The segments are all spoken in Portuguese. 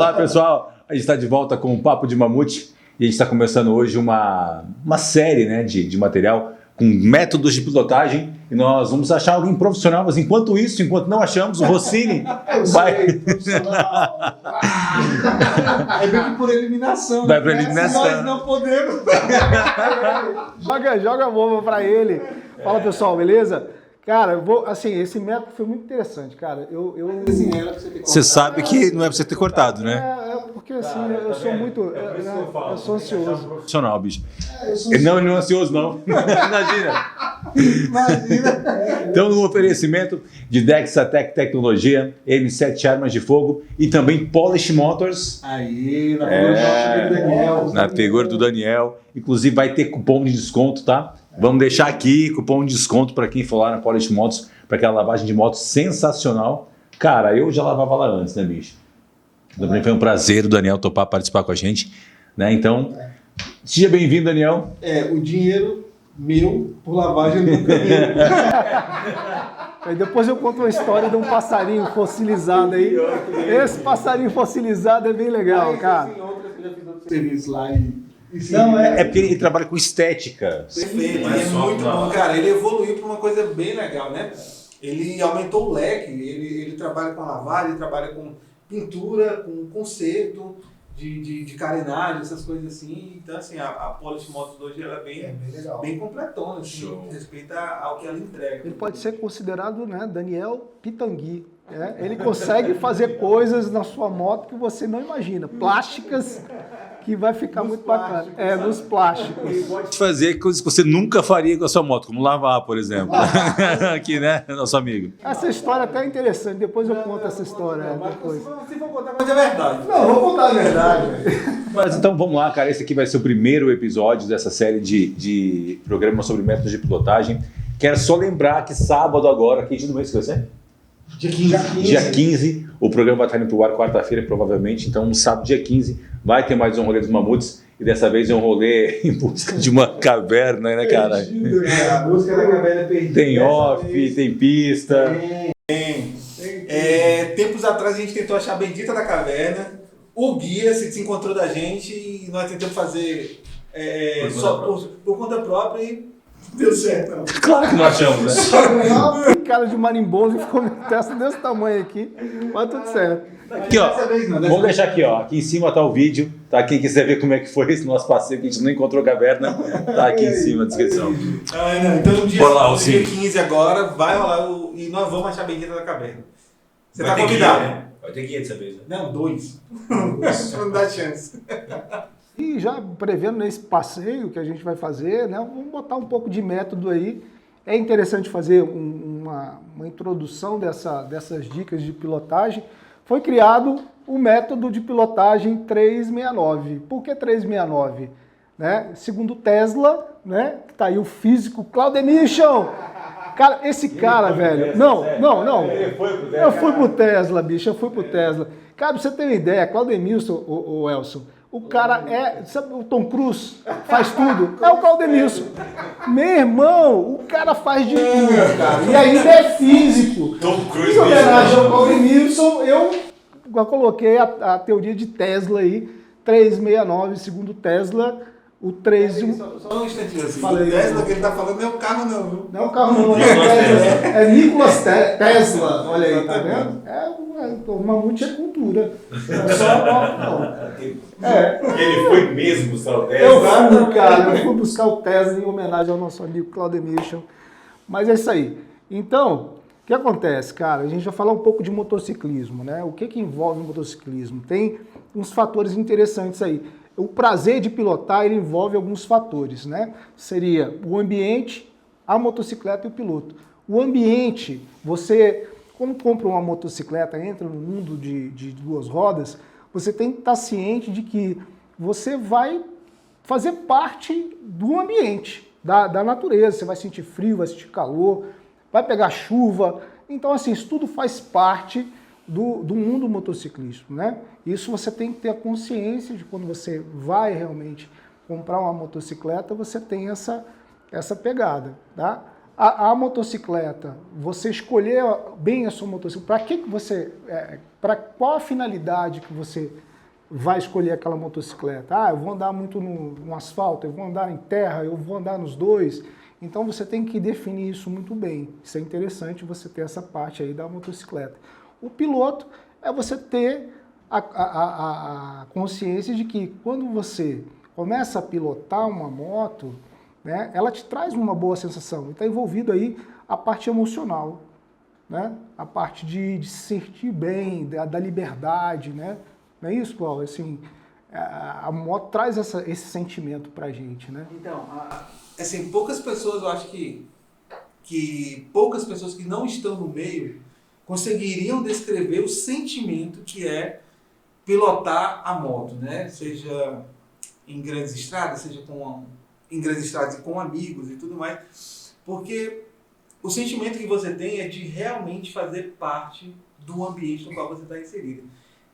Olá, pessoal. A gente está de volta com o Papo de Mamute e a gente está começando hoje uma série, né, de material com métodos de pilotagem e nós vamos achar alguém profissional, mas enquanto não achamos, o Rossini vai... profissional. É bem que por eliminação. Vai para eliminação. Nós não podemos. Joga a bomba pra ele. Fala, pessoal, beleza? Cara, esse método foi muito interessante, cara. Você sabe que não é pra você ter cortado, né? Porque assim, eu sou muito... Eu sou ansioso. Profissional, bicho. Não é ansioso, não. Imagina. Então, no oferecimento de Dexatec Tecnologia, M7 Armas de Fogo e também Polish Motors. Aí, na figura do Daniel. Na figura do Daniel. Inclusive, vai ter cupom de desconto, tá? Vamos deixar aqui cupom de desconto para quem for lá na Polish Motors, para aquela lavagem de motos sensacional. Cara, eu já lavava lá antes, né, bicho? Também foi um prazer o Daniel topar participar com a gente, né? Então, seja bem-vindo, Daniel. O dinheiro meu por lavagem do caminho. Aí depois eu conto uma história de um passarinho fossilizado aí. Esse passarinho fossilizado é bem legal, cara. Serviço lá e... Não, é porque ele trabalha com estética. Perfeito, é muito bom, cara. Ele evoluiu para uma coisa bem legal, né? Ele aumentou o leque, ele trabalha com lavagem, ele trabalha com pintura, com conserto de carenagem, essas coisas assim. Então, assim, a Polish Motors hoje ela é bem completona, assim, respeito ao que ela entrega. Ele pode ser considerado, né, Daniel Pitangui. Ele consegue fazer coisas na sua moto que você não imagina. Plásticas que vai ficar muito bacana. Nos plásticos. Ele pode fazer coisas que você nunca faria com a sua moto, como lavar, por exemplo. Aqui, né, nosso amigo. Essa história até é interessante, depois eu conto essa história. Depois. Se for contar, mas é verdade. Não, vou contar a verdade. Mas então vamos lá, cara. Esse aqui vai ser o primeiro episódio dessa série de programa sobre métodos de pilotagem. Quero só lembrar que sábado agora, que dia do mês que vai ser? Dia 15, o programa vai estar indo pro ar quarta-feira, provavelmente. Então, no sábado, dia 15, vai ter mais um rolê dos mamutes. E dessa vez é um rolê em busca de uma caverna, né, cara? A busca da caverna perdida. Tem off, tem pista. Tempos atrás a gente tentou achar a bendita da caverna. O guia se desencontrou da gente e nós tentamos fazer por conta própria e deu certo. Não. Claro que nós achamos, né? Cara de marimbondo e ficou com testa desse tamanho aqui, mas tudo certo. Aqui, ó. Vamos deixar aqui, ó. Aqui em cima tá o vídeo, tá? Quem quiser ver como é que foi esse nosso passeio, que a gente não encontrou caverna, tá aqui em cima na descrição. Então no dia, Bora lá, no dia 15 agora, vai rolar e nós vamos achar a bendita da caverna. Você tá convidado. Né? Vai ter guia dessa vez, né? Não, 2. Não dá chance. E já prevendo nesse passeio que a gente vai fazer, né, vamos botar um pouco de método aí. É interessante fazer uma introdução dessas dicas de pilotagem. Foi criado o método de pilotagem 369. Por que 369? Né? Segundo Tesla, né, que tá aí o físico Claudemir. Cara, esse cara, velho... Não. Eu fui pro Tesla, bicho, eu fui pro Tesla. Cara, pra você ter uma ideia, Claudemilson, o Elson, o cara sabe o Tom Cruise? Faz tudo. É o Claudemilson. Meu irmão, o cara faz de tudo, cara. E ainda é físico. Tom Cruise. Em homenagem ao Claudemilson, eu coloquei a teoria de Tesla aí, 369, segundo Tesla, o 3... Só um instantinho assim. Fala aí. O Tesla que ele tá falando não é o carro não, viu? Não é o carro não, é Nicolas Tesla. Olha aí, tá vendo? O mamute é cultura. Ele foi mesmo buscar o Tesla. Eu fui buscar o Tesla em homenagem ao nosso amigo Claudemir. Mas é isso aí. Então, o que acontece, cara? A gente vai falar um pouco de motociclismo, né? O que envolve o motociclismo? Tem uns fatores interessantes aí. O prazer de pilotar, ele envolve alguns fatores, né? Seria o ambiente, a motocicleta e o piloto. O ambiente, você, quando compra uma motocicleta, entra no mundo de duas rodas, você tem que estar ciente de que você vai fazer parte do ambiente, da natureza. Você vai sentir frio, vai sentir calor, vai pegar chuva. Então, assim, isso tudo faz parte do mundo motociclístico, né? Isso você tem que ter a consciência de quando você vai realmente comprar uma motocicleta, você tem essa pegada, tá? A motocicleta, você escolher bem a sua motocicleta, para que você, para qual a finalidade que você vai escolher aquela motocicleta. Ah, eu vou andar muito no asfalto, eu vou andar em terra, eu vou andar nos dois. Então você tem que definir isso muito bem. Isso é interessante você ter essa parte aí da motocicleta. O piloto é você ter a consciência de que quando você começa a pilotar uma moto, né, ela te traz uma boa sensação. Está envolvido aí a parte emocional, né? A parte de se sentir bem, da liberdade, né? Não é isso, Cláudio? Assim, a moto traz esse sentimento pra gente, né? Então, assim, poucas pessoas, eu acho que poucas pessoas que não estão no meio conseguiriam descrever o sentimento que é pilotar a moto, né? Seja em grandes estradas, em grandes estradas e com amigos e tudo mais, porque o sentimento que você tem é de realmente fazer parte do ambiente no qual você está inserido.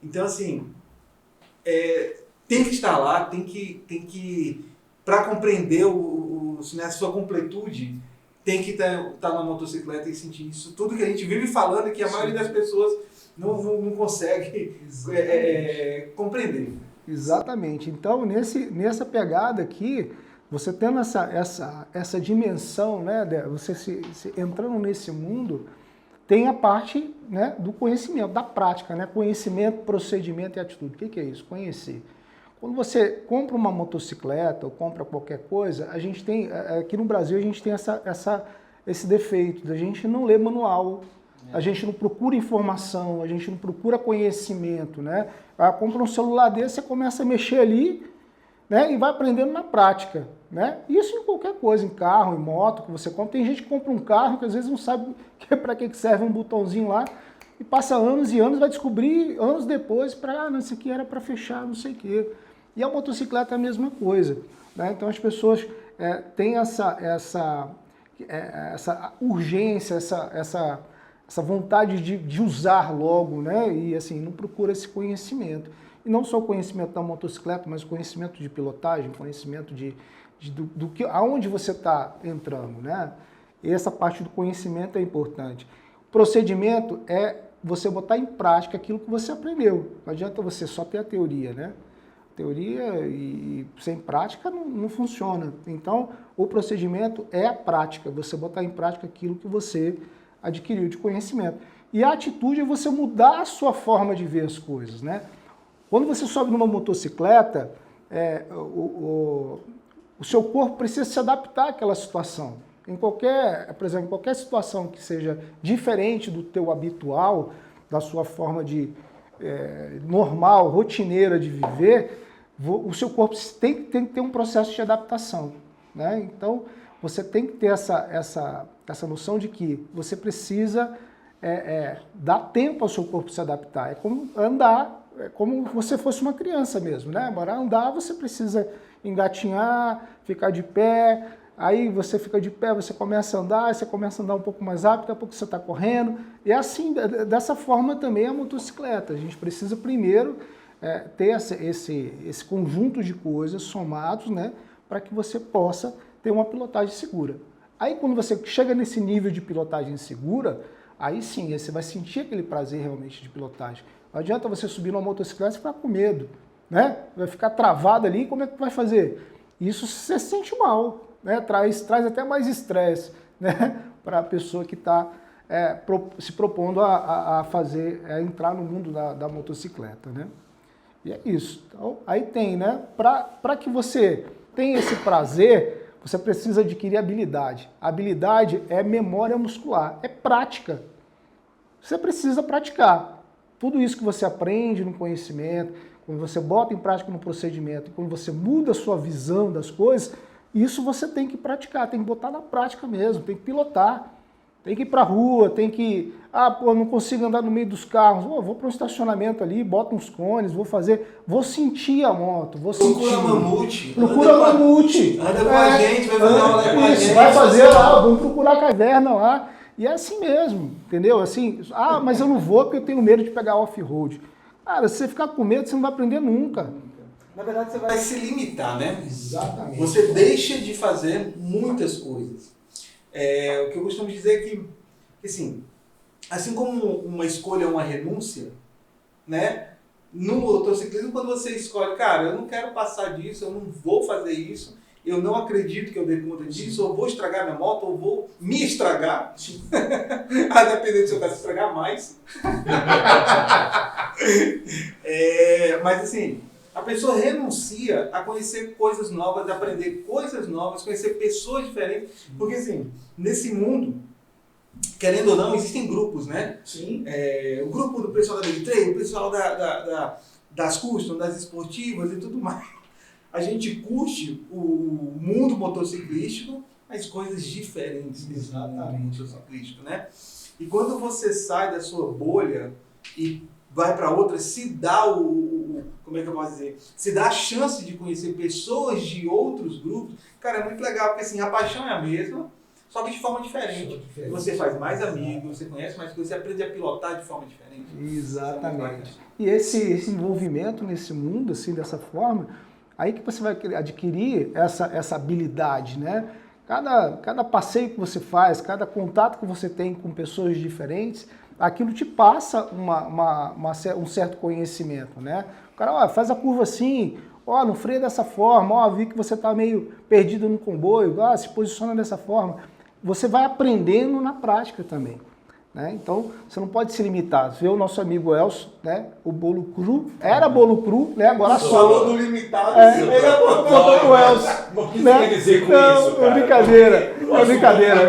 Então, assim, tem que estar lá, tem que para compreender a sua completude, tem que estar na motocicleta e sentir isso. Tudo que a gente vive falando, que a maioria das pessoas não consegue compreender. Exatamente. Então, nessa pegada aqui, você tendo essa dimensão, né, você se entrando nesse mundo, tem a parte, né, do conhecimento, da prática, né? Conhecimento, procedimento e atitude. O que é isso? Conhecer. Quando você compra uma motocicleta ou compra qualquer coisa, a gente tem, aqui no Brasil, a gente tem esse defeito da gente não ler manual, a gente não procura informação, a gente não procura conhecimento, né? Compra um celular desse, você começa a mexer ali, né, e vai aprendendo na prática, né? Isso em qualquer coisa, em carro, em moto que você compra. Tem gente que compra um carro que às vezes não sabe para que serve um botãozinho lá e passa anos e anos, vai descobrir anos depois não, isso aqui era para fechar, não sei o quê. E a motocicleta é a mesma coisa, né? Então as pessoas têm essa urgência, essa vontade de usar logo, né? E assim, não procura esse conhecimento. E não só o conhecimento da motocicleta, mas o conhecimento de pilotagem, conhecimento do que, aonde você está entrando, né? E essa parte do conhecimento é importante. O procedimento é você botar em prática aquilo que você aprendeu. Não adianta você só ter a teoria, né? Teoria e sem prática não funciona. Então, o procedimento é a prática, você botar em prática aquilo que você adquiriu de conhecimento. E a atitude é você mudar a sua forma de ver as coisas, né? Quando você sobe numa motocicleta, o seu corpo precisa se adaptar àquela situação. Por exemplo, em qualquer situação que seja diferente do teu habitual, da sua forma normal, rotineira de viver, o seu corpo tem que ter um processo de adaptação, né? Então, você tem que ter essa noção de que você precisa dar tempo ao seu corpo se adaptar. É como andar, é como você fosse uma criança mesmo, né? Para andar, você precisa engatinhar, ficar de pé, aí você fica de pé, você começa a andar, você começa a andar um pouco mais rápido, daqui a pouco você está correndo. E assim, dessa forma também a motocicleta. A gente precisa primeiro ter esse conjunto de coisas somados, né, para que você possa ter uma pilotagem segura. Aí quando você chega nesse nível de pilotagem segura, aí sim, você vai sentir aquele prazer realmente de pilotagem. Não adianta você subir numa motocicleta e ficar com medo, né? Vai ficar travado ali, como é que vai fazer? Isso você se sente mal, né? Traz até mais estresse, né, para a pessoa que está se propondo a entrar no mundo da motocicleta, né? E é isso. Então, aí tem, né? Para que você tenha esse prazer, você precisa adquirir habilidade. Habilidade é memória muscular, é prática. Você precisa praticar. Tudo isso que você aprende no conhecimento, quando você bota em prática no procedimento, quando você muda a sua visão das coisas, isso você tem que praticar, tem que botar na prática mesmo, tem que pilotar. Tem que ir para a rua, tem que... não consigo andar no meio dos carros. Vou para um estacionamento ali, boto uns cones, vou sentir a moto, Procura mamute. Procura mamute. Anda com a gente, vai fazer uma com a gente. Vai fazer lá, vamos procurar a caverna lá. E é assim mesmo, entendeu? Assim, mas eu não vou porque eu tenho medo de pegar off-road. Cara, se você ficar com medo, você não vai aprender nunca. Na verdade, você vai se limitar, né? Exatamente. Você deixa de fazer muitas coisas. O que eu costumo dizer é que assim como uma escolha é uma renúncia, né? no motociclismo, quando você escolhe, cara, eu não quero passar disso, eu não vou fazer isso, eu não acredito que eu dê conta disso, eu vou estragar minha moto, ou vou me estragar, a depender se eu quero estragar mais. Mas assim, a pessoa renuncia a conhecer coisas novas, a aprender coisas novas, conhecer pessoas diferentes, porque assim, nesse mundo, querendo ou não, existem grupos, né? Sim. O grupo do pessoal da Big Trail, o pessoal das custom, das esportivas e tudo mais. A gente curte o mundo motociclístico, mas coisas diferentes desse mundo motociclístico, né? E quando você sai da sua bolha e vai para outra, se dá como é que eu posso dizer? Se dá a chance de conhecer pessoas de outros grupos, cara, é muito legal, porque assim, a paixão é a mesma, só que de forma diferente. Você faz mais amigos, você conhece mais coisas, você aprende a pilotar de forma diferente. Exatamente. E esse envolvimento nesse mundo, assim, dessa forma, aí que você vai adquirir essa habilidade, né? Cada passeio que você faz, cada contato que você tem com pessoas diferentes, aquilo te passa um certo conhecimento, né? O cara, ó, faz a curva assim, ó, não freia dessa forma, ó, vi que você está meio perdido no comboio, ó, se posiciona dessa forma. Você vai aprendendo na prática também, né? Então, você não pode se limitar. Vê o nosso amigo Elcio, né? O bolo cru, era bolo cru, né? Agora só. Falou do limitado, Ele apontou o Elcio. O que você Né? quer dizer com Não, isso, cara? brincadeira. É brincadeira.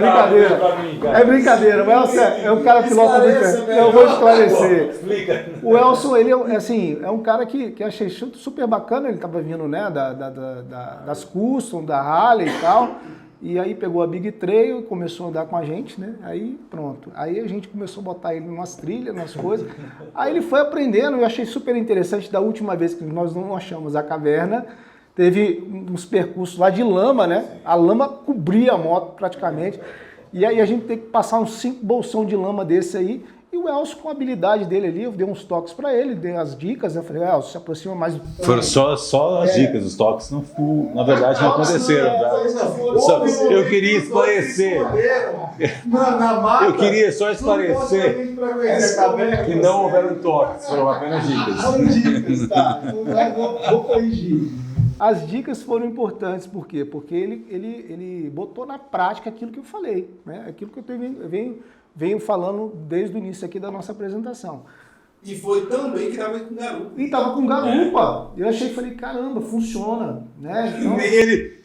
É brincadeira. O Elcio é um cara pilota muito bem. Eu vou esclarecer. Explica. O Elcio, ele é um cara que achei super bacana. Ele estava vindo, né, das custom, da Harley e tal. E aí pegou a Big Trail e começou a andar com a gente, né? Aí pronto. Aí a gente começou a botar ele em umas trilhas, nas coisas. Aí ele foi aprendendo, eu achei super interessante. Da última vez que nós não achamos a caverna, teve uns percursos lá de lama, né? A lama cobria a moto praticamente. E aí a gente teve que passar uns 5 bolsão de lama desse aí. E o Elcio, com a habilidade dele ali, eu dei uns toques para ele, dei as dicas. Eu falei, Elcio, se aproxima mais. Foram só as dicas, os toques não, na verdade não aconteceram. Tá? Eu queria esclarecer. Eu queria só esclarecer que não houveram toques, foram apenas dicas. São dicas, tá? Vou corrigir. As dicas foram importantes, por quê? Porque ele botou na prática aquilo que eu falei, né? Aquilo que eu venho falando desde o início aqui da nossa apresentação. E foi também que estava com garupa. E tava com garupa. Eu falei, caramba, funciona, né? Então,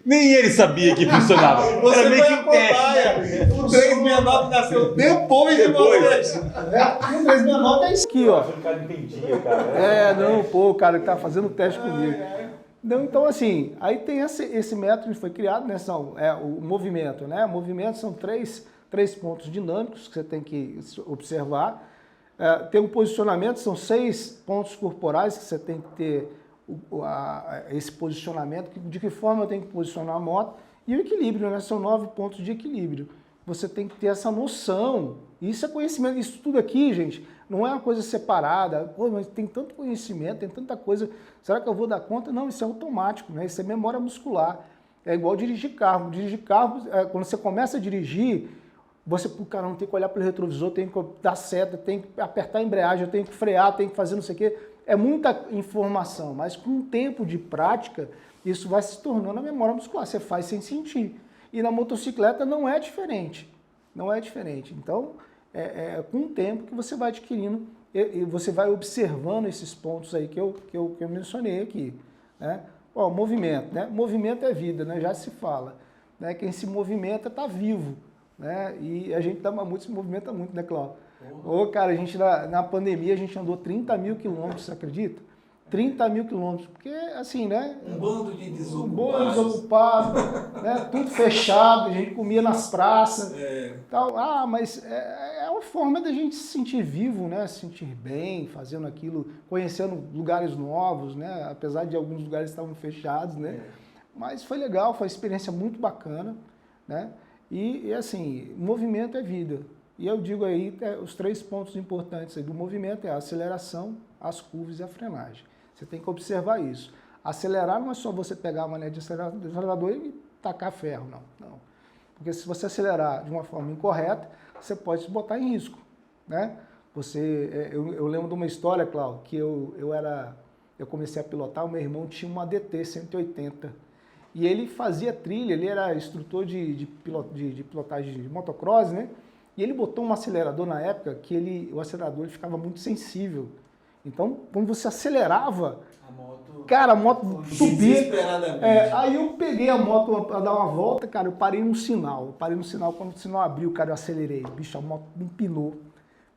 Nem ele sabia que funcionava. Era meio que um teste. O 369 nasceu depois de você. O 369 é isso aqui, ó. O cara entendia, cara. Não, pô, o cara que tá fazendo o teste comigo. Não, então, assim, aí tem esse método que foi criado, né? O movimento, né? O movimento são três pontos dinâmicos que você tem que observar. Tem um posicionamento, são 6 pontos corporais que você tem que ter esse posicionamento, de que forma eu tenho que posicionar a moto, e o equilíbrio, né? São 9 pontos de equilíbrio. Você tem que ter essa noção. Isso é conhecimento. Isso tudo aqui, gente, não é uma coisa separada. Pô, mas tem tanto conhecimento, tem tanta coisa. Será que eu vou dar conta? Não, isso é automático, né? Isso é memória muscular. É igual dirigir carro. Dirigir carro, quando você começa a dirigir, cara, não tem que olhar pelo retrovisor, tem que dar seta, tem que apertar a embreagem, tem que frear, tem que fazer não sei o quê. É muita informação, mas com o tempo de prática, isso vai se tornando a memória muscular. Você faz sem sentir. E na motocicleta não é diferente. Não é diferente. Então, com o tempo que você vai adquirindo e você vai observando esses pontos aí que eu mencionei aqui, né? Ó, movimento, né? Movimento é vida, né? Já se fala, né? Quem se movimenta está vivo, né? E a gente se movimenta muito, né, Cláudio? Ô, cara, a gente na pandemia a gente andou 30 mil quilômetros, você acredita? 30 mil quilômetros, porque assim, né? Um bando de desocupados. Um bando de desocupados, né? Tudo fechado, a gente comia nas praças. Tal. Mas é uma forma da gente se sentir vivo, né? Se sentir bem, fazendo aquilo, conhecendo lugares novos, né? Apesar de alguns lugares estavam fechados, né? Mas foi legal, foi uma experiência muito bacana, né? E assim, movimento é vida. E eu digo aí, os 3 pontos importantes aí do movimento é a aceleração, as curvas e a frenagem. Você tem que observar isso. Acelerar não é só você pegar a manete de acelerador e tacar ferro, não. Porque se você acelerar de uma forma incorreta, você pode se botar em risco, né? Eu lembro de uma história, Cláudio, que eu comecei a pilotar, o meu irmão tinha uma DT 180 e ele fazia trilha, ele era instrutor de pilotagem de motocross, né? E ele botou um acelerador na época que o acelerador ele ficava muito sensível. Então, quando você acelerava, a moto subia. Aí eu peguei a moto para dar uma volta, cara, eu parei no sinal. Quando o sinal abriu, cara, eu acelerei. Bicho, a moto empinou.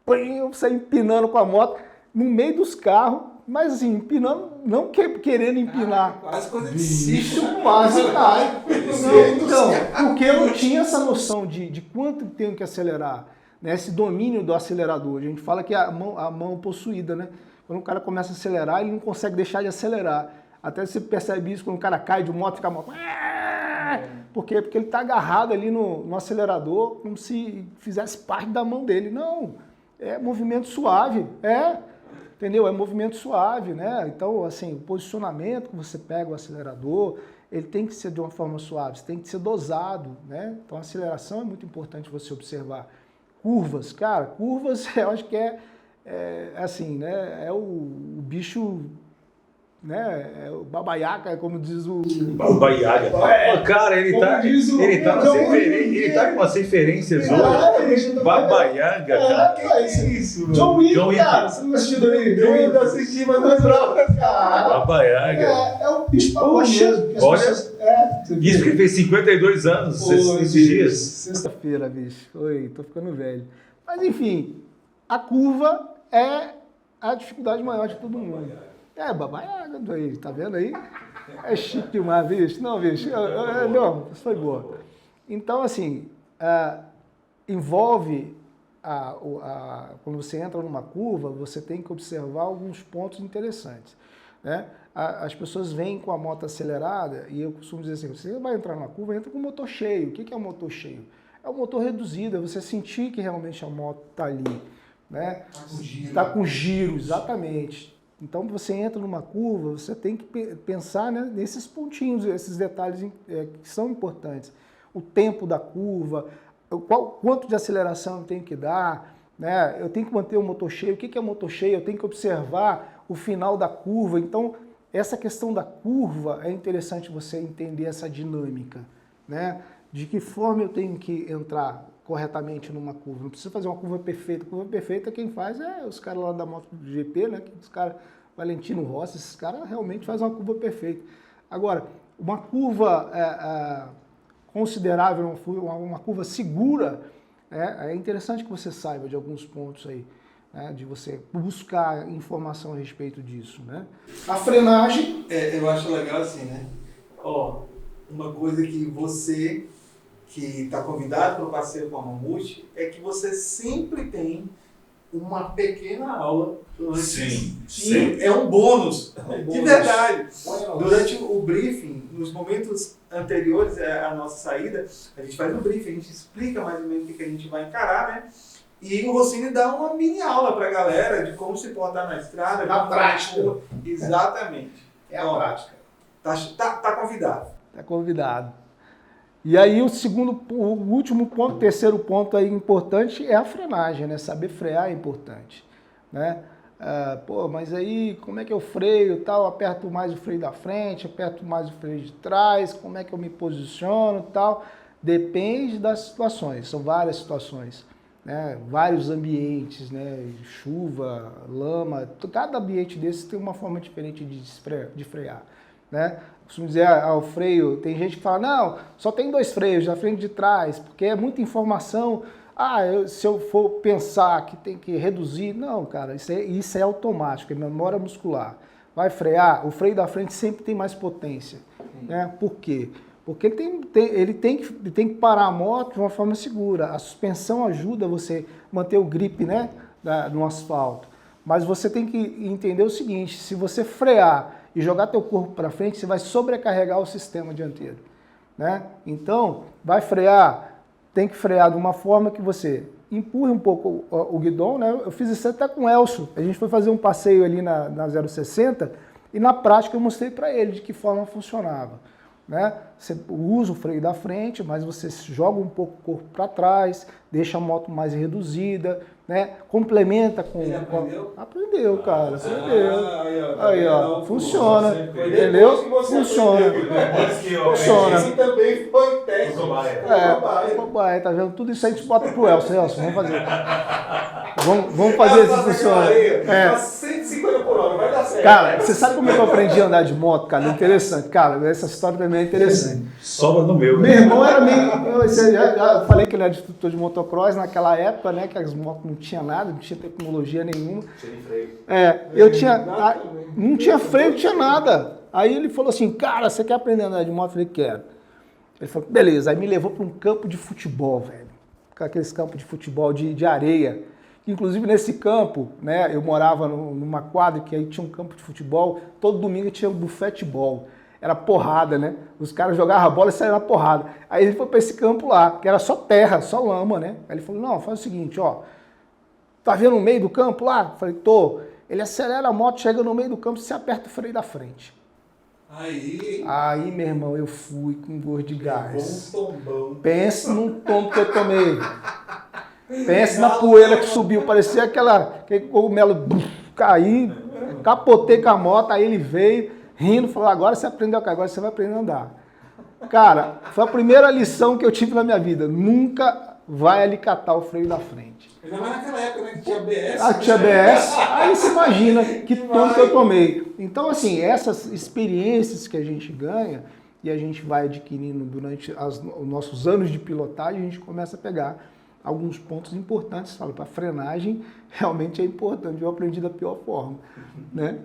Eu saí empinando com a moto no meio dos carros, mas assim, empinando, não querendo empinar. Quase coisa de bicho, quase cai. Então, porque eu não tinha essa noção de quanto tenho que acelerar, né? Esse domínio do acelerador. A gente fala que é a mão possuída, né? Quando o cara começa a acelerar, ele não consegue deixar de acelerar. Até você percebe isso quando o cara cai de moto, fica a moto... Por quê? Porque ele está agarrado ali no acelerador, como se fizesse parte da mão dele. Não, é movimento suave, entendeu? É movimento suave, né? Então, assim, o posicionamento que você pega o acelerador, ele tem que ser de uma forma suave, tem que ser dosado, né? Então, a aceleração é muito importante você observar. Curvas, cara, eu acho que assim, né? É o bicho, né? É o babaiaca, como diz o... Babaiaca. Cara, ele tá com umas referências hoje. Babaiaca, cara. Que é isso? John Wick, cara. Você não assistiu aí? Eu ainda assisti, mas não lembrava, cara. Babaiaca. É um bicho papão mesmo. Olha, isso que ele fez 52 anos esses dias. Sexta-feira, bicho. Oi, tô ficando velho. Mas, enfim, a curva é a dificuldade maior de todo mundo. Babaiaga, tá vendo aí? É chique demais, bicho. Não, bicho, não, isso foi boa. Então, assim, envolve, quando você entra numa curva, você tem que observar alguns pontos interessantes, né? As pessoas vêm com a moto acelerada e eu costumo dizer assim, você vai entrar numa curva, entra com o motor cheio. O que é o motor cheio? É o motor reduzido, é você sentir que realmente a moto está ali, né? Está com giro, exatamente. Então, você entra numa curva, você tem que pensar, né, nesses pontinhos, esses detalhes que são importantes. O tempo da curva, quanto de aceleração eu tenho que dar, né? Eu tenho que manter o motor cheio. O que é o motor cheio? Eu tenho que observar o final da curva. Então, essa questão da curva é interessante você entender essa dinâmica, né? De que forma eu tenho que entrar corretamente numa curva. Não precisa fazer uma curva perfeita. Curva perfeita quem faz é os caras lá da moto do GP, né? Os caras, Valentino Rossi, esses caras realmente fazem uma curva perfeita. Agora, uma curva considerável, uma curva segura, é interessante que você saiba de alguns pontos aí, né? De você buscar informação a respeito disso, né? A frenagem... eu acho legal assim, né? Uma coisa que você... que está convidado para o passeio com a Mamute, é que você sempre tem uma pequena aula antes. Sim. É um bônus. De verdade. Durante o briefing, nos momentos anteriores à nossa saída, a gente faz um briefing, a gente explica mais ou menos o que a gente vai encarar, né? E o Rossini dá uma mini aula para a galera de como se portar na estrada. Na prática. Exatamente. É a prática. Tá convidado. Está convidado. E aí o último ponto, terceiro ponto aí importante é a frenagem, né? Saber frear é importante, né? Mas aí como é que eu freio, tal? Aperto mais o freio da frente, aperto mais o freio de trás, como é que eu me posiciono, tal? Depende das situações, são várias situações, né? Vários ambientes, né? Chuva, lama, cada ambiente desse tem uma forma diferente de frear, né? Costumo dizer, o freio, tem gente que fala, não, só tem 2 freios, da frente e de trás, porque é muita informação. Se eu for pensar que tem que reduzir, não, cara, isso é automático, é memória muscular. Vai frear, o freio da frente sempre tem mais potência, né? Por quê? Porque ele tem que parar a moto de uma forma segura. A suspensão ajuda você a manter o grip, né, no asfalto. Mas você tem que entender o seguinte, se você frear e jogar teu corpo para frente, você vai sobrecarregar o sistema dianteiro, né? Então, vai frear, tem que frear de uma forma que você empurre um pouco o guidão, né? Eu fiz isso até com o Elcio. A gente foi fazer um passeio ali na 060 e na prática eu mostrei para ele de que forma funcionava, né? Você usa o freio da frente, mas você joga um pouco o corpo para trás, deixa a moto mais reduzida, né? Complementa com... Ele aprendeu? Aprendeu, cara, aprendeu. Aí, ó, funciona, Foi entendeu? depois que você Funciona. aprendeu. Funciona. Isso também foi teste. Cobaia, tá vendo? Tudo isso aí a gente bota pro Elcio. Elcio, vamos fazer. Vamos fazer isso funcionar. Tá 150 por hora, vai dar certo. Cara, você sabe como é que eu aprendi a andar de moto, cara? Interessante. Cara, essa história também é interessante. Sobra no meu. Meu irmão era meio... Eu já falei que ele era instrutor de motocross naquela época, né? Que as motos não tinha nada, não tinha tecnologia nenhuma. Sem freio. Eu tinha... Não tinha freio, não tinha nada. Aí ele falou assim, cara, você quer aprender a andar de moto? Eu falei, quero. Ele falou, beleza. Aí me levou para um campo de futebol, velho. Aqueles campos de futebol de areia. Inclusive nesse campo, né, eu morava numa quadra que aí tinha um campo de futebol, todo domingo tinha um bufetebol. Era porrada, né? Os caras jogavam a bola e saíam na porrada. Aí ele foi para esse campo lá, que era só terra, só lama, né? Aí ele falou, não, faz o seguinte, ó, tá vendo no meio do campo lá? Eu falei, tô. Ele acelera a moto, chega no meio do campo e você aperta o freio da frente. Aí, meu irmão, eu fui com gosto de gás. Pense num tombo que eu tomei. Pense na poeira que subiu, parecia aquele cogumelo, caí, capotei com a moto, aí ele veio, rindo, falou, agora você aprendeu, agora você vai aprender a andar. Cara, foi a primeira lição que eu tive na minha vida, nunca vai alicatar o freio da frente. Ainda mais naquela época, né, que tinha ABS. Tinha ABS, aí você imagina que tombo que eu tomei. Então, assim, essas experiências que a gente ganha e a gente vai adquirindo durante os nossos anos de pilotagem, a gente começa a pegar alguns pontos importantes. Falo, para frenagem realmente é importante, eu aprendi da pior forma, né?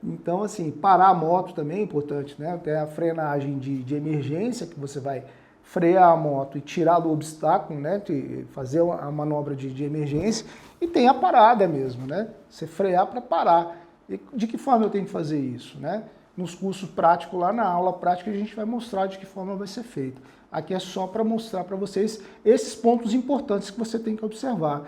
Então, assim, parar a moto também é importante, né? Tem a frenagem de emergência, que você vai frear a moto e tirar do obstáculo, né? Fazer a manobra de emergência, e tem a parada mesmo, né? Você frear para parar. E de que forma eu tenho que fazer isso, né? Nos cursos práticos, lá na aula prática, a gente vai mostrar de que forma vai ser feito. Aqui é só para mostrar para vocês esses pontos importantes que você tem que observar.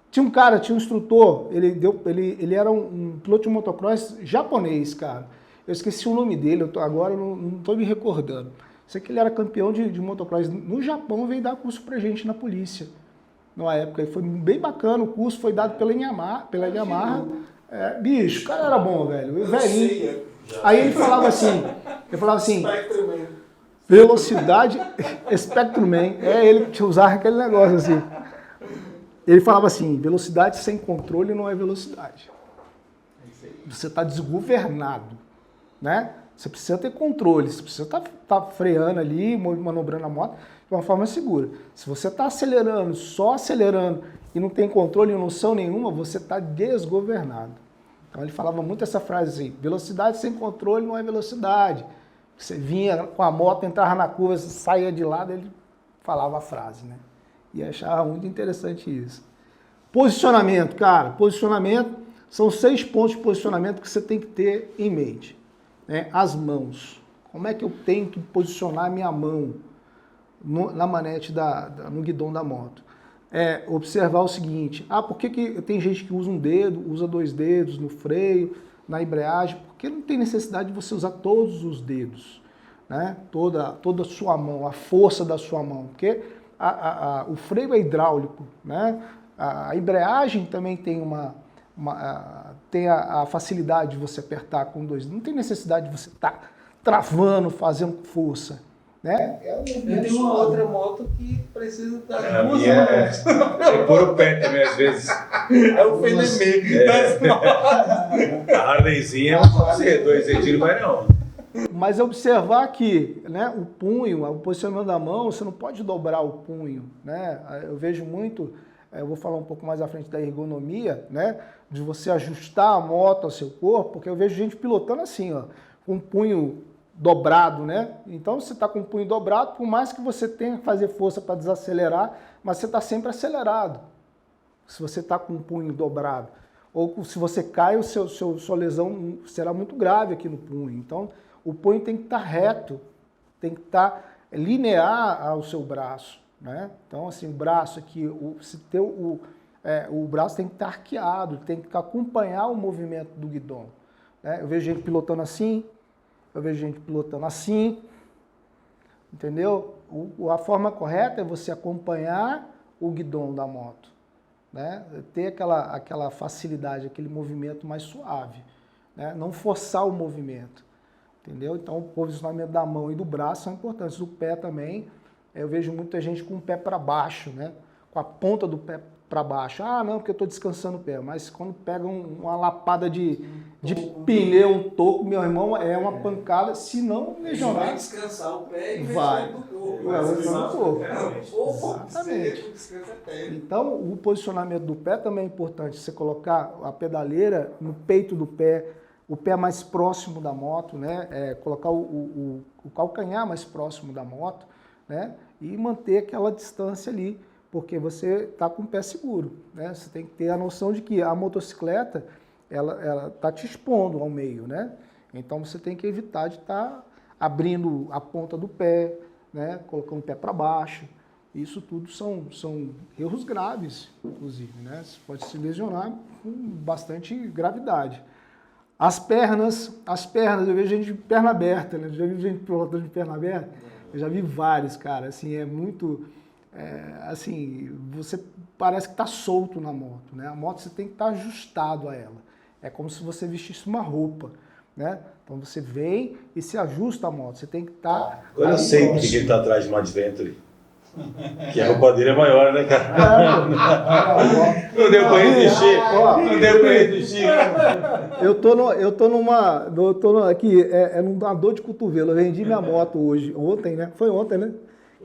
Tinha um instrutor, ele era um piloto de motocross japonês, cara. Eu esqueci o nome dele, agora não estou me recordando. Sei que ele era campeão de motocross no Japão, veio dar curso pra gente na polícia. Numa época, foi bem bacana, o curso foi dado pela Yamaha. Bicho, o cara era bom, velho. Velhinho. Aí ele falava assim, velocidade, Spectrum Man. Ele que usava aquele negócio assim. Ele falava assim, velocidade sem controle não é velocidade. Você está desgovernado, né? Você precisa ter controle, você precisa estar freando ali, manobrando a moto de uma forma segura. Se você está acelerando, só acelerando e não tem controle e noção nenhuma, você está desgovernado. Então ele falava muito essa frase assim, velocidade sem controle não é velocidade. Você vinha com a moto, entrava na curva, saía de lado, ele falava a frase, né? E achava muito interessante isso. Posicionamento, cara. Posicionamento, são 6 pontos de posicionamento que você tem que ter em mente. Né? As mãos. Como é que eu tenho que posicionar a minha mão na manete, no guidão da moto? Observar o seguinte, por que tem gente que usa um dedo, usa 2 dedos no freio, na embreagem? Porque não tem necessidade de você usar todos os dedos, né? Toda a sua mão, a força da sua mão, porque o freio é hidráulico, né? A embreagem também tem tem a facilidade de você apertar com 2 dedos, não tem necessidade de você estar travando, fazendo força. Né? Eu tenho uma outra moto que precisa das 2 mãos. Eu pôr o pé também, às vezes. É o Fenemê. A Harleyzinha, eu vou fazer 2 dedinhos, mas não. Mas observar que, né, o punho, o posicionamento da mão, você não pode dobrar o punho. Né? Eu vejo muito, eu vou falar um pouco mais à frente da ergonomia, né, de você ajustar a moto ao seu corpo, porque eu vejo gente pilotando assim, ó, com o punho dobrado, né? Então você está com o punho dobrado, por mais que você tenha que fazer força para desacelerar, mas você está sempre acelerado. Se você está com o punho dobrado. Ou se você cai, sua lesão será muito grave aqui no punho. Então o punho tem que estar reto, tem que estar linear ao seu braço, né? Então assim, o braço aqui, o braço tem que estar arqueado, tem que acompanhar o movimento do guidão. Né? Eu vejo gente pilotando assim, eu vejo gente pilotando assim, entendeu? A forma correta é você acompanhar o guidão da moto. né? Ter aquela facilidade, aquele movimento mais suave, né? Não forçar o movimento, entendeu? Então o posicionamento da mão e do braço são importantes, do pé também. Eu vejo muita gente com o pé para baixo, né? Com a ponta do pé para baixo. Ah, não, porque eu estou descansando o pé. Mas quando pega uma lapada de pneu, um toco, meu irmão, é uma pancada, se não lesionar. Vai descansar o pé e vai do corpo. Vai lesionar o corpo. Exatamente. Então, o posicionamento do pé também é importante. Você colocar a pedaleira no peito do pé, o pé mais próximo da moto, né? Colocar o calcanhar mais próximo da moto, né? E manter aquela distância ali, porque você está com o pé seguro, né? Você tem que ter a noção de que a motocicleta, ela está te expondo ao meio, né? Então você tem que evitar de estar abrindo a ponta do pé, né? Colocando o pé para baixo. Isso tudo são erros graves, inclusive, né? Você pode se lesionar com bastante gravidade. As pernas, eu vejo gente de perna aberta, né? Já vi gente pilotando de perna aberta? Eu já vi vários, cara. Assim, é muito... assim, você parece que está solto na moto, né? A moto você tem que estar ajustado a ela. É como se você vestisse uma roupa, né? Então você vem e se ajusta a moto. Você tem que estar... Agora eu sei porque ele está atrás de uma Adventure. Que a roupa dele é maior, né, cara? Não deu pra resistir. Não deu pra resistir. Aqui, numa dor de cotovelo. Eu vendi minha moto ontem, né? Foi ontem, né?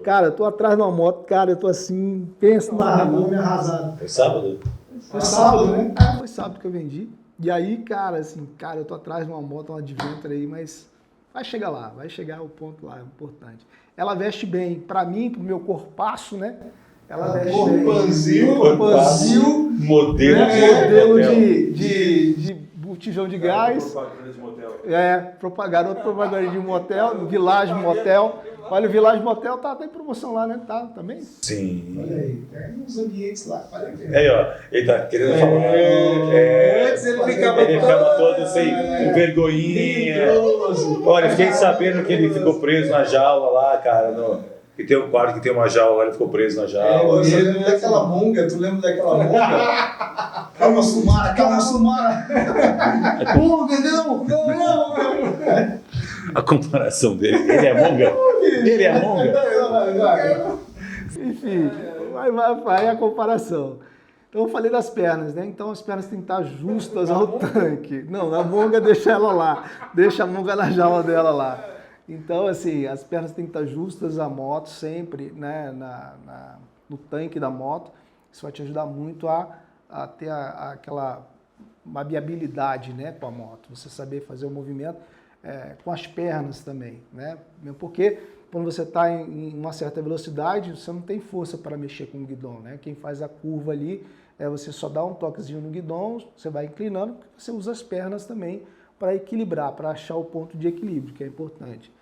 Cara, eu tô atrás de uma moto, cara, eu tô assim, pensa na mão me arrasado. Foi sábado? Foi sábado, né? Foi sábado que eu vendi. E aí, cara, assim, eu tô atrás de uma moto, uma Adventure aí, mas vai chegar lá, vai chegar o ponto lá, é importante. Ela veste bem, pra mim, pro meu corpaço, né? Ela veste bem. Corpanzil, modelo, né? Modelo de botijão de gás. Propaganda de motel. Garoto propaganda de motel, Village Motel. Olha, o Village Motel tá em promoção lá, né? Tá também? Sim. Olha aí, tem uns ambientes lá, vale a pena. Aí, ó, ele tá querendo falar. Antes ele ficava todo sem vergonhinha. Olha, fiquei sabendo que ele ficou preso na jaula lá, cara. Que tem um quarto que tem uma jaula, ele ficou preso na jaula. Eu lembro daquela monga, tu lembra daquela monga? Calma, Sumara! Monga, não! A comparação dele, ele é monga? Ele é monga? Enfim, vai a comparação. Então eu falei das pernas, né? Então as pernas têm que estar justas ao tanque. Não, a monga deixa ela lá, deixa a monga na jaula dela lá. Então, assim, as pernas têm que estar justas à moto sempre, né? No tanque da moto. Isso vai te ajudar muito a ter aquela viabilidade, né, com a moto. Você saber fazer o movimento com as pernas também, né? Mesmo porque quando você está em uma certa velocidade, você não tem força para mexer com o guidão, né? Quem faz a curva ali, você só dá um toquezinho no guidão, você vai inclinando, porque você usa as pernas também para equilibrar, para achar o ponto de equilíbrio, que é importante,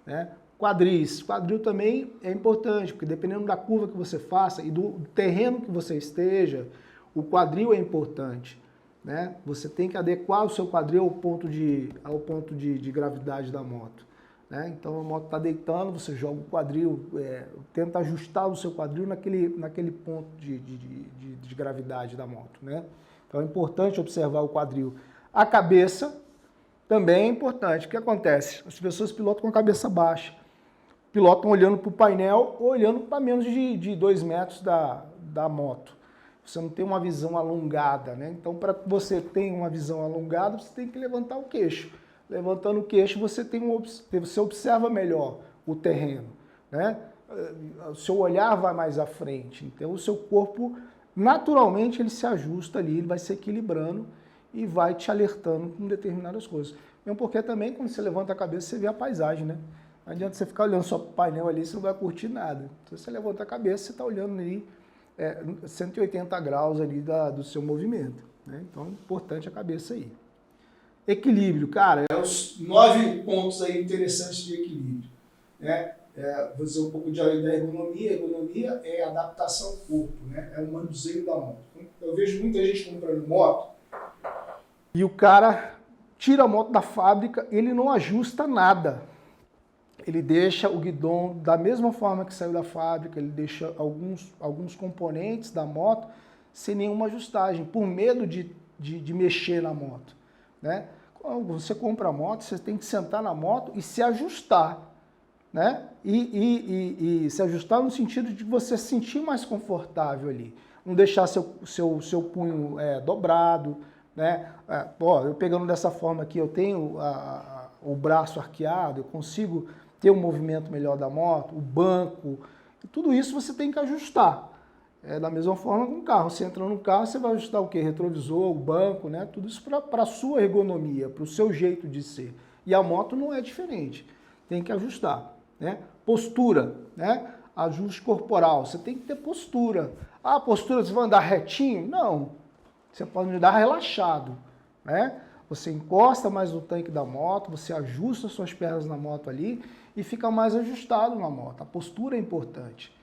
né? Quadril também é importante, porque dependendo da curva que você faça e do terreno que você esteja, o quadril é importante, né? Você tem que adequar o seu quadril ao ponto de gravidade da moto, né? Então a moto está deitando, você joga o quadril, tenta ajustar o seu quadril naquele ponto de gravidade da moto, né? Então é importante observar o quadril. A cabeça também é importante. O que acontece? As pessoas pilotam com a cabeça baixa, pilotam olhando para o painel ou olhando para menos de 2 metros da moto. Você não tem uma visão alongada, né? Então, para que você tenha uma visão alongada, você tem que levantar o queixo. Levantando o queixo, você observa melhor o terreno, né? O seu olhar vai mais à frente. Então, o seu corpo, naturalmente, ele se ajusta ali, ele vai se equilibrando e vai te alertando com determinadas coisas. Mesmo porque também, quando você levanta a cabeça, você vê a paisagem, né? Não adianta você ficar olhando só para o painel ali, você não vai curtir nada. Então, você levanta a cabeça, você está olhando ali 180 graus ali do seu movimento, né? Então, é importante a cabeça aí. Equilíbrio, cara, os 9 pontos aí interessantes de equilíbrio, né? Vou dizer um pouco da ergonomia. A ergonomia é a adaptação ao corpo, né? É o manuseio da moto. Eu vejo muita gente comprando moto e o cara tira a moto da fábrica, ele não ajusta nada. Ele deixa o guidão da mesma forma que saiu da fábrica, ele deixa alguns componentes da moto sem nenhuma ajustagem, por medo de mexer na moto, né? Quando você compra a moto, você tem que sentar na moto e se ajustar, né? E se ajustar no sentido de você se sentir mais confortável ali, não deixar seu punho dobrado, né? Eu pegando dessa forma aqui, eu tenho o braço arqueado, eu consigo ter um movimento melhor da moto, o banco, e tudo isso você tem que ajustar. Da mesma forma com o carro, você entra no carro, você vai ajustar o quê? Retrovisor, o banco, né? Tudo isso para a sua ergonomia, para o seu jeito de ser. E a moto não é diferente, tem que ajustar, né? Postura, né? Ajuste corporal, você tem que ter postura. Ah, postura, você vai andar retinho? Não, você pode andar relaxado, né? Você encosta mais no tanque da moto, você ajusta suas pernas na moto ali e fica mais ajustado na moto. A postura é importante,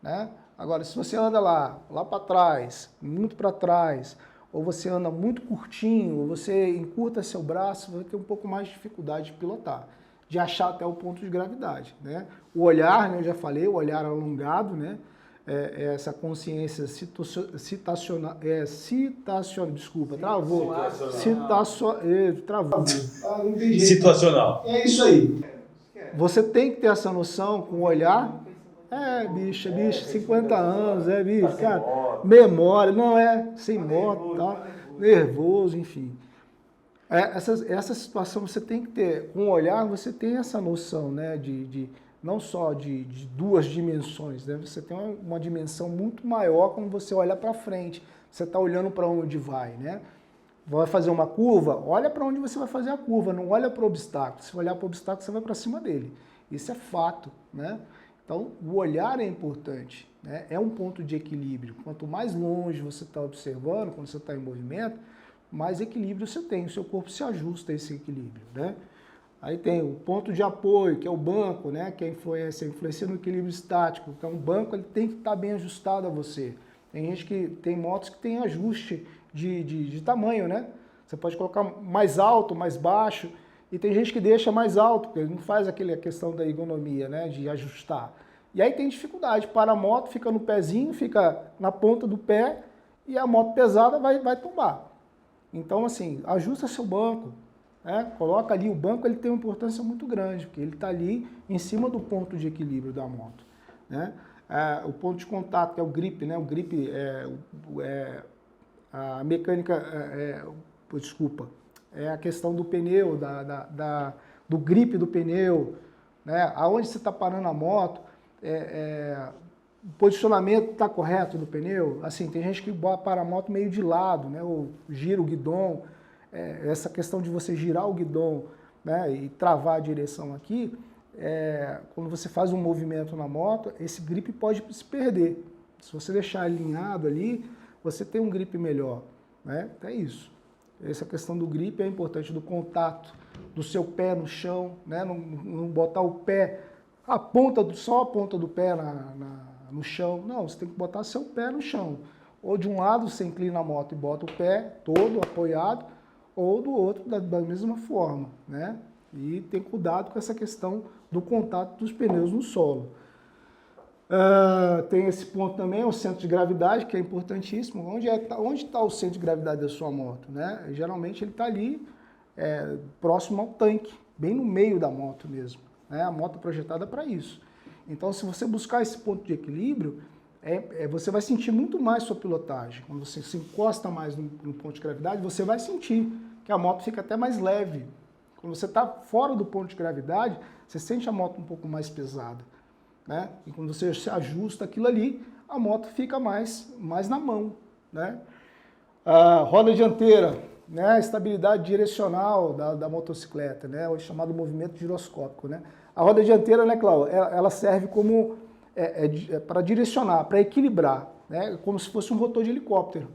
né? Agora, se você anda lá para trás, muito para trás, ou você anda muito curtinho, ou você encurta seu braço, você vai ter um pouco mais de dificuldade de pilotar, de achar até o ponto de gravidade, né? O olhar, né, eu já falei, o olhar alongado, né? Essa consciência citacional, desculpa, travou. Travou. Situacional. É isso aí. Você tem que ter essa noção com o olhar. Bicho, 50 anos, bicho, cara, memória, não sem moto, tá? Nervoso, enfim. Essa situação você tem que ter, com o olhar você tem essa noção, né, não só de duas dimensões, né? Você tem uma dimensão muito maior quando você olha para frente, você está olhando para onde vai, né? Vai fazer uma curva, olha para onde você vai fazer a curva, não olha para o obstáculo. Se olhar para o obstáculo, você vai para cima dele. Isso é fato, né? Então, o olhar é importante, né? É um ponto de equilíbrio. Quanto mais longe você está observando, quando você está em movimento, mais equilíbrio você tem, o seu corpo se ajusta a esse equilíbrio, né? Aí tem o ponto de apoio, que é o banco, né? Que é a influência no equilíbrio estático. Então, o banco ele tem que estar bem ajustado a você. Tem motos que tem ajuste de tamanho, né? Você pode colocar mais alto, mais baixo, e tem gente que deixa mais alto, porque não faz a questão da ergonomia, né, de ajustar. E aí tem dificuldade, para a moto, fica no pezinho, fica na ponta do pé, e a moto pesada vai tombar. Então, assim, ajusta seu banco, né, coloca ali, o banco ele tem uma importância muito grande, porque ele está ali em cima do ponto de equilíbrio da moto, né. O ponto de contato, que é o grip, né, o grip a mecânica, é a questão do pneu, do grip do pneu, né? Aonde você está parando a moto, o posicionamento está correto do pneu. Assim, tem gente que para a moto meio de lado, né? Ou gira o guidão, essa questão de você girar o guidão, né? E travar a direção aqui, quando você faz um movimento na moto, esse grip pode se perder. Se você deixar alinhado ali, você tem um grip melhor, né? Então é isso. Essa questão do grip é importante, do contato do seu pé no chão, né? Não botar o pé, só a ponta do pé no chão. Não, você tem que botar seu pé no chão. Ou de um lado você inclina a moto e bota o pé todo apoiado, ou do outro da mesma forma, né? E tem cuidado com essa questão do contato dos pneus no solo. Tem esse ponto também, o centro de gravidade, que é importantíssimo. Onde está o centro de gravidade da sua moto, né? Geralmente ele está ali, próximo ao tanque, bem no meio da moto mesmo, né? A moto é projetada para isso. Então, se você buscar esse ponto de equilíbrio, você vai sentir muito mais sua pilotagem. Quando você se encosta mais no ponto de gravidade, você vai sentir que a moto fica até mais leve. Quando você está fora do ponto de gravidade, você sente a moto um pouco mais pesada, né? E quando você se ajusta aquilo ali, a moto fica mais na mão, né? A roda dianteira, né? A estabilidade direcional da motocicleta, né? O chamado movimento giroscópico, né? A roda dianteira, né, Cláudio? Ela serve como para direcionar, para equilibrar, né? Como se fosse um rotor de helicóptero,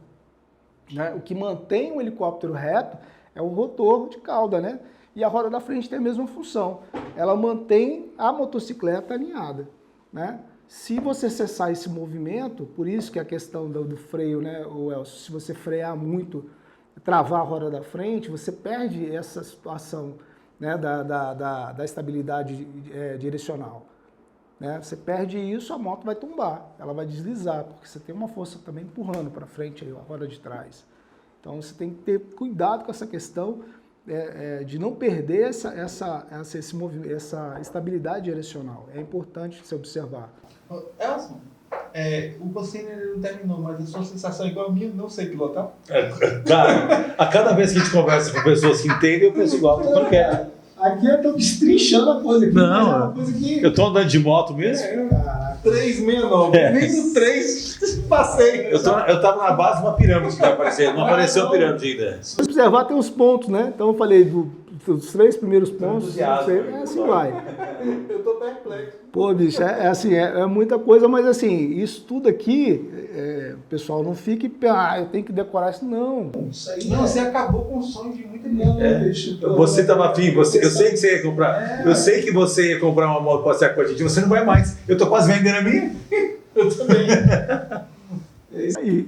né? O que mantém o helicóptero reto é o rotor de cauda, né? E a roda da frente tem a mesma função. Ela mantém a motocicleta alinhada, né? Se você cessar esse movimento, por isso que a questão do freio, né, Elcio, se você frear muito, travar a roda da frente, você perde essa situação, né, da estabilidade direcional. né? Você perde isso, a moto vai tombar, ela vai deslizar, porque você tem uma força também empurrando para frente aí, a roda de trás. Então você tem que ter cuidado com essa questão de não perder essa estabilidade direcional. É importante se observar. Elson, o Pocini não terminou, mas a sua sensação é igual a minha, não sei pilotar. Cara, a cada vez que a gente conversa com pessoas que entendem, eu penso igual, eu não quero. Aqui eu tô destrinchando a coisa aqui. Não, é uma coisa que... eu tô andando de moto mesmo. 369, nem no 3 passei. Eu tava na base de uma pirâmide que vai aparecer, não apareceu a pirâmide ainda. Se observar, tem os pontos, né? Então eu falei dos 3 primeiros pontos, entusiasmo, assim vai. Eu tô perplexo. Pô, bicho, assim, é muita coisa, mas assim, isso tudo aqui, o pessoal não fique, eu tenho que decorar isso, não. Isso aí não, você acabou com o sonho de muita gente. Você tava afim, eu sei que você ia comprar, eu sei que você ia comprar uma moto para passear com a gente, você não vai mais. Eu tô quase vendendo a minha. Eu também.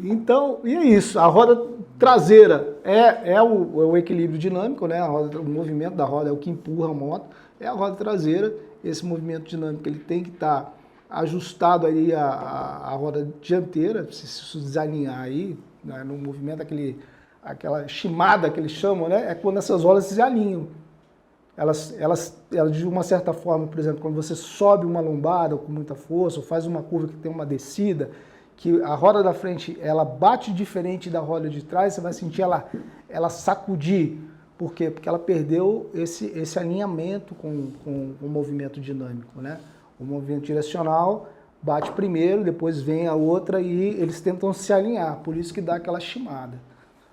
Então, e é isso, a roda traseira é o equilíbrio dinâmico, né? O movimento da roda é o que empurra a moto, é a roda traseira. Esse movimento dinâmico ele tem que estar ajustado aí a roda dianteira, se isso desalinhar aí, né, no movimento, aquela chimada que eles chamam, né, é quando essas rodas se alinham. Elas, de uma certa forma, por exemplo, quando você sobe uma lombada com muita força, ou faz uma curva que tem uma descida, que a roda da frente ela bate diferente da roda de trás, você vai sentir ela sacudir. Por quê? Porque ela perdeu esse alinhamento com o movimento dinâmico, né? O movimento direcional bate primeiro, depois vem a outra e eles tentam se alinhar, por isso que dá aquela chimada.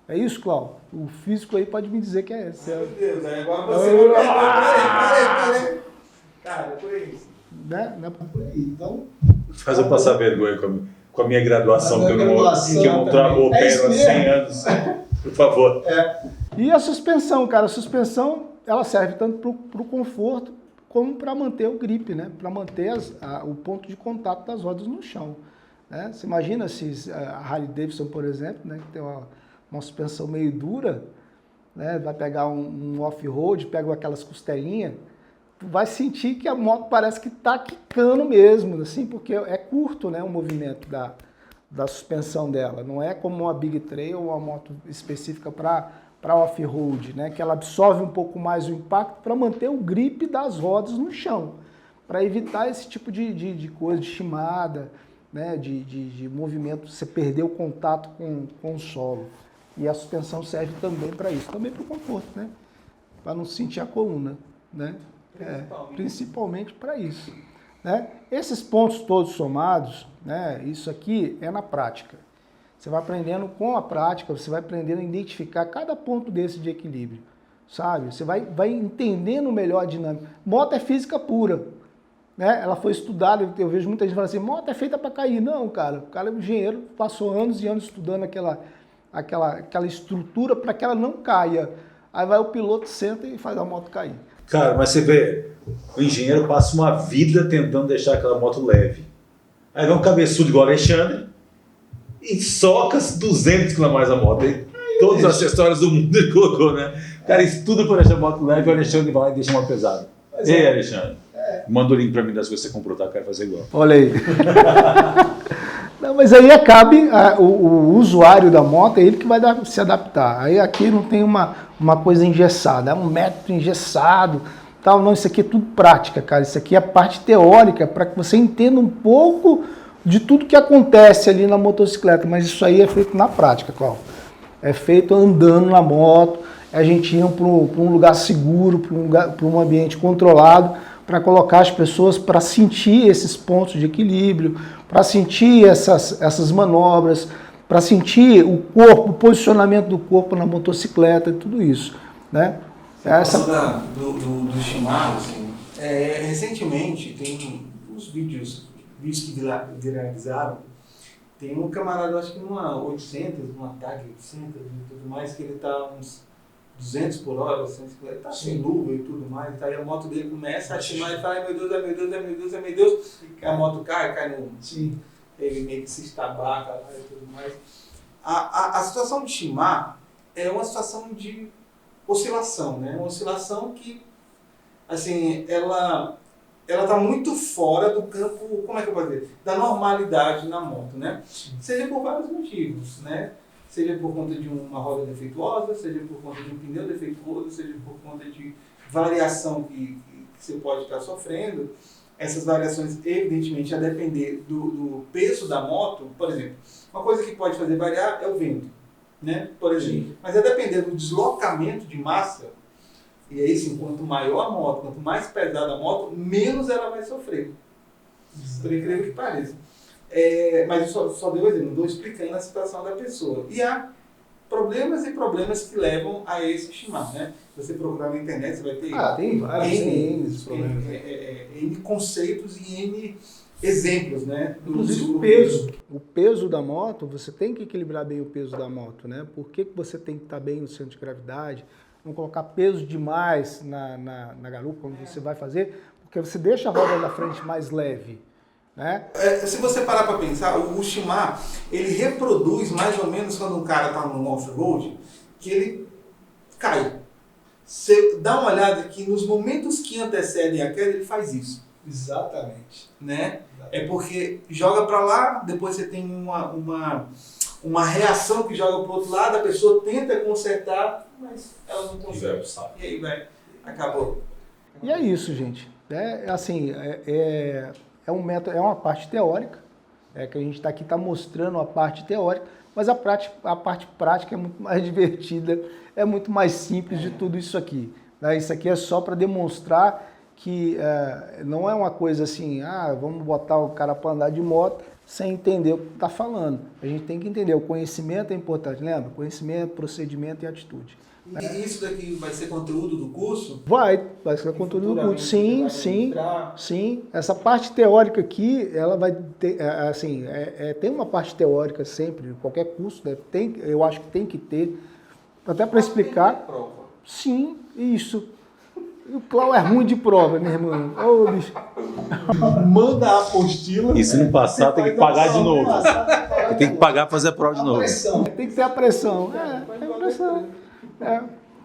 É isso, Cláudio? O físico aí pode me dizer que é esse. Meu Deus, agora você me peraí. Cara, é por aí. Né? Não é por aí. Então, Faz eu passar vergonha com a minha graduação, que eu não trago o pé há 100 anos. Por favor. E a suspensão, cara, a suspensão ela serve tanto para o conforto como para manter o grip, né? Para manter o ponto de contato das rodas no chão. Né? Você imagina se a Harley Davidson, por exemplo, né, que tem uma suspensão meio dura, né, vai pegar um off-road, pega aquelas costelinhas, tu vai sentir que a moto parece que está quicando mesmo, assim, porque é curto, né, o movimento da suspensão dela. Não é como uma Big Trail ou uma moto específica para off-road, né? Que ela absorve um pouco mais o impacto para manter o grip das rodas no chão, para evitar esse tipo de coisa, de chimada, né? de movimento, você perder o contato com o solo. E a suspensão serve também para isso, também para o conforto, né? Para não sentir a coluna, né? Principalmente para isso. Né? Esses pontos todos somados, né, isso aqui é na prática. Você vai aprendendo com a prática, você vai aprendendo a identificar cada ponto desse de equilíbrio, sabe? Você vai entendendo melhor a dinâmica. Moto é física pura, né? Ela foi estudada, eu vejo muita gente falando assim, moto é feita para cair. Não, cara, o cara é um engenheiro, passou anos e anos estudando aquela estrutura para que ela não caia. Aí vai o piloto, senta e faz a moto cair. Cara, mas você vê, o engenheiro passa uma vida tentando deixar aquela moto leve. Aí vem um cabeçudo igual o Alexandre e soca 200 km mais a moto. E todos os acessórios do mundo ele colocou, né? Cara, isso tudo para deixar a moto leve, o Alexandre vai lá e deixa uma pesada. Ei, Alexandre, manda o link para mim das coisas que você comprou, tá? Eu quero fazer igual. Olha aí. Não, mas aí cabe o usuário da moto, é ele que vai se adaptar. Aí aqui não tem uma coisa engessada, é um método engessado, tal. Não, isso aqui é tudo prática, cara. Isso aqui é a parte teórica, para que você entenda um pouco de tudo que acontece ali na motocicleta. Mas isso aí é feito na prática, Cláudio. É feito andando na moto, a gente indo para um lugar seguro, para um ambiente controlado, para colocar as pessoas para sentir esses pontos de equilíbrio, para sentir essas manobras, para sentir o corpo, o posicionamento do corpo na motocicleta e tudo isso, né? Do Shimano, assim, recentemente tem uns vídeos que viralizaram. Tem um camarada, acho que numa 800, numa TAG 800 e tudo mais, que ele tá uns 200 por hora, 150, tá sem luva e tudo mais, tá, aí a moto dele começa a chimar e fala, ai meu Deus, ai meu Deus, ai meu Deus, ai meu Deus, e a moto cai no... Sim. Ele meio que se estabaca lá e tudo mais. A situação de chimar é uma situação de oscilação, né? Uma oscilação que, assim, ela ela está muito fora do campo, como é que eu posso dizer, da normalidade na moto, né? Seja por vários motivos, né? Seja por conta de uma roda defeituosa, seja por conta de um pneu defeituoso, seja por conta de variação que você pode estar sofrendo. Essas variações, evidentemente, a depender do peso da moto. Por exemplo, uma coisa que pode fazer variar é o vento, né? Por exemplo. Mas a depender do deslocamento de massa, e aí sim, quanto maior a moto, quanto mais pesada a moto, menos ela vai sofrer. Por incrível que pareça. Mas eu só dei um exemplo, não estou explicando a situação da pessoa. E há problemas e problemas que levam a esse estimar, né? Se você procurar na internet, você vai ter tem vários problemas. N conceitos e N exemplos, né? Inclusive o peso. O peso da moto, você tem que equilibrar bem o peso da moto, né? Por que você tem que estar bem no centro de gravidade? Não colocar peso demais na garupa quando você vai fazer, porque você deixa a roda da frente mais leve. Né? Se você parar para pensar, o Shimar, ele reproduz mais ou menos quando um cara está no off-road, que ele cai. Você dá uma olhada que nos momentos que antecedem a queda, ele faz isso. Exatamente. Né? É porque joga para lá, depois você tem uma reação que joga para o outro lado, a pessoa tenta consertar, mas ela não consegue. E aí vai, acabou. E é isso, gente. É um método, é uma parte teórica, que a gente está mostrando a parte teórica, mas a parte prática é muito mais divertida, é muito mais simples de tudo isso aqui. Né? Isso aqui é só para demonstrar que não é uma coisa assim, vamos botar o cara para andar de moto sem entender o que está falando. A gente tem que entender, o conhecimento é importante, lembra? Conhecimento, procedimento e atitude. E isso daqui vai ser conteúdo do curso? Vai ser conteúdo do curso. Sim. Essa parte teórica aqui, ela vai ter, tem uma parte teórica sempre, qualquer curso, né? Eu acho que tem que ter, até para explicar. Prova. Sim, isso. E o Clau é ruim de prova, meu irmão. Ô, bicho. Manda a apostila. E se não passar, tem que pagar de novo. Tem que pagar para fazer a prova de novo. Tem que ter a pressão. Tem pressão.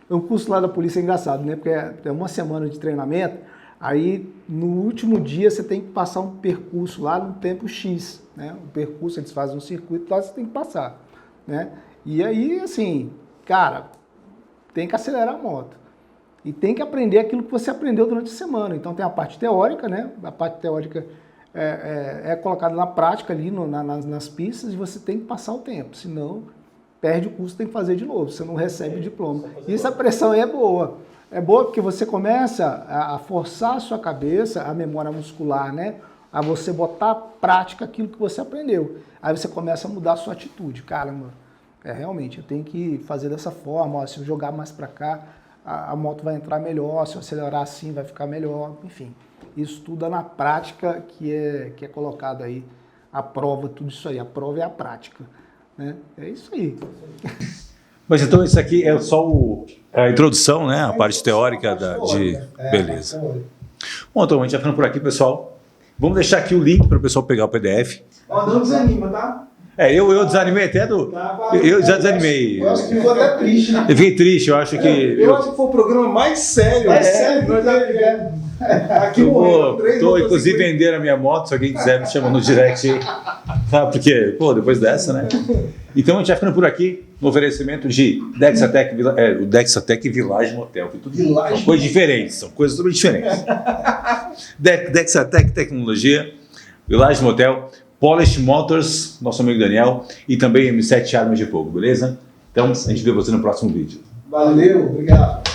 O curso lá da polícia é engraçado, né? Porque é uma semana de treinamento, aí no último dia você tem que passar um percurso lá no tempo X, né? O percurso, eles fazem um circuito lá, você tem que passar, né? E aí, assim, cara, tem que acelerar a moto. E tem que aprender aquilo que você aprendeu durante a semana. Então tem a parte teórica, né? A parte teórica é colocada na prática ali, nas pistas, e você tem que passar o tempo, senão perde o curso, tem que fazer de novo, você não recebe o diploma. E essa pressão aí é boa. É boa porque você começa a forçar a sua cabeça, a memória muscular, né? A você botar à prática aquilo que você aprendeu. Aí você começa a mudar a sua atitude. Caramba, realmente, eu tenho que fazer dessa forma, ó, se eu jogar mais para cá, a moto vai entrar melhor, se eu acelerar assim vai ficar melhor, enfim. Isso tudo é na prática que é colocado aí, a prova, tudo isso aí. A prova é a prática. Né? É isso aí. Mas então isso aqui é só a introdução, né? A parte teórica beleza. Bom, então a gente vai ficando por aqui, pessoal. Vamos deixar aqui o link para o pessoal pegar o PDF. Não desanima, tá? Eu desanimei até eu já desanimei. Eu acho que ficou até triste, né? Eu fiquei triste, eu acho que... Eu acho que foi o programa mais sério. Nós já tivemos. Aqui Estou inclusive vendendo a minha moto, se alguém quiser me chama no direct aí. Tá? Porque, depois dessa, né? Então a gente vai ficando por aqui no oferecimento de Dexatec, o Dexatec Village Motel. Que tudo são coisas diferentes, são coisas totalmente diferentes. Dexatec Tecnologia, Village Motel, Polish Motors, nosso amigo Daniel, e também M7 Armas de Fogo, beleza? Então a gente vê você no próximo vídeo. Valeu, obrigado.